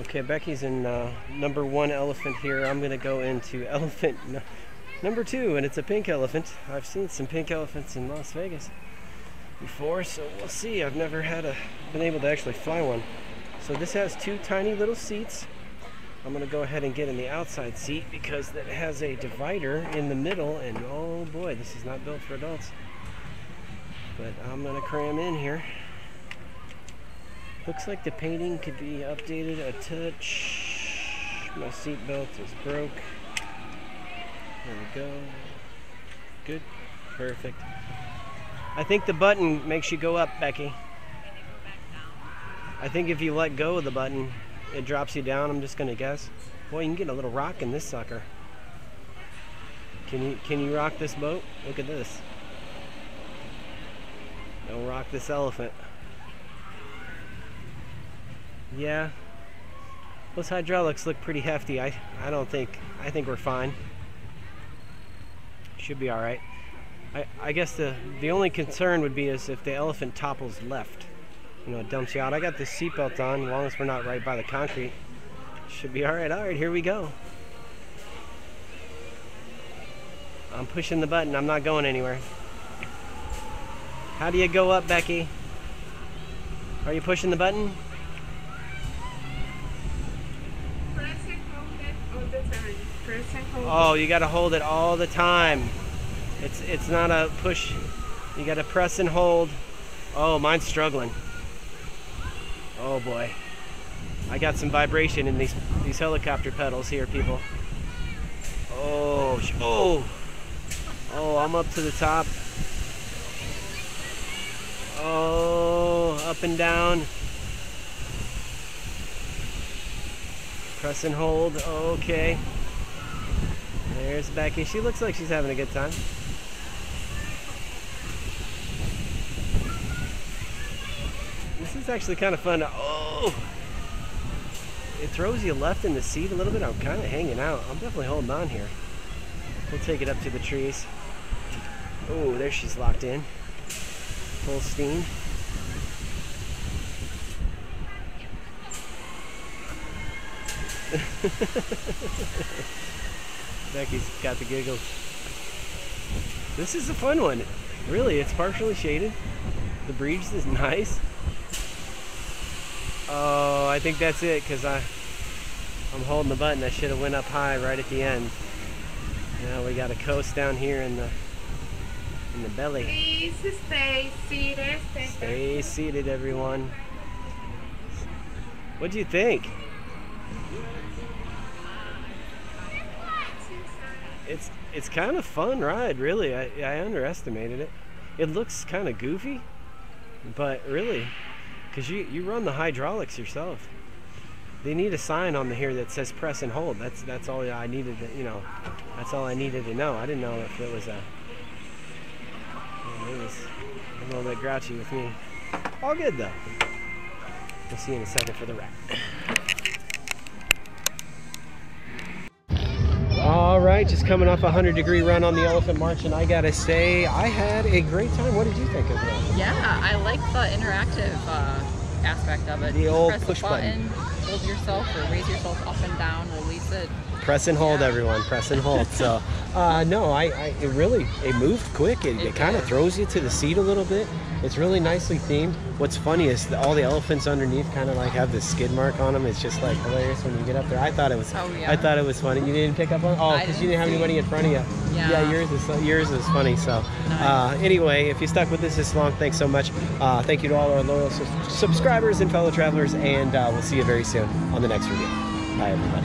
Okay, Becky's in number 1 elephant here. I'm gonna go into elephant number 2, and it's a pink elephant. I've seen some pink elephants in Las Vegas before, so we'll see. I've never been able to actually fly one. So this has 2 tiny little seats. I'm gonna go ahead and get in the outside seat because it has a divider in the middle, and oh boy, this is not built for adults. But I'm gonna cram in here. Looks like the painting could be updated a touch. My seat belt is broke. There we go. Good. Perfect. I think the button makes you go up, Becky. I think if you let go of the button, it drops you down. I'm just gonna guess. Boy, you can get a little rock in this sucker. Can you rock this boat? Look at this. Don't rock this elephant. Yeah, those hydraulics look pretty hefty. I think we're fine. Should be all right. I guess the only concern would be is if the elephant topples left. You know, it dumps you out. I got the seatbelt on, as long as we're not right by the concrete. Should be all right. All right, here we go. I'm pushing the button. I'm not going anywhere. How do you go up, Becky? Are you pushing the button? Press and hold it all the time. Press and hold it. Oh, you got to hold it all the time. It's not a push. You got to press and hold. Oh, mine's struggling. Oh boy, I got some vibration in these helicopter pedals here, people. Oh, I'm up to the top. Oh, up and down. Press and hold. Okay. There's Becky. She looks like she's having a good time. This is actually kind of fun. Oh! It throws you left in the seat a little bit. I'm kind of hanging out. I'm definitely holding on here. We'll take it up to the trees. Oh, there she's locked in. Full steam. Becky's got the giggles. This is a fun one. Really, it's partially shaded. The breeze is nice. Oh, I think that's it because I'm holding the button. I should have went up high right at the end. Now we got a coast down here in the belly. Please stay seated. Stay seated, everyone. What do you think? It's kind of fun ride, really. I underestimated it. It looks kind of goofy, but really, because you run the hydraulics yourself. They need a sign on here that says press and hold. That's all I needed to, you know. That's all I needed to know. I didn't know if it was it was a little bit grouchy with me. All good though. We'll see you in a second for the wrap. All right, just coming off a 100-degree run on the Elephant March, and I gotta say, I had a great time. What did you think of it? Yeah, I like the interactive aspect of it. The old push button, hold yourself or raise yourself up and down, release it. Press and hold, everyone. Press and hold. So, no, it moved quick. It kind of throws you to the seat a little bit. It's really nicely themed. What's funny is all the elephants underneath kind of like have this skid mark on them. It's just like hilarious when you get up there. I thought it was. Oh, yeah. I thought it was funny. You didn't pick up on? Oh, because you didn't have anybody in front of you. Yeah. Yours is funny. So, nice. Anyway, if you stuck with us this long, thanks so much. Thank you to all our loyal subscribers and fellow travelers, and we'll see you very soon on the next review. Bye, everybody.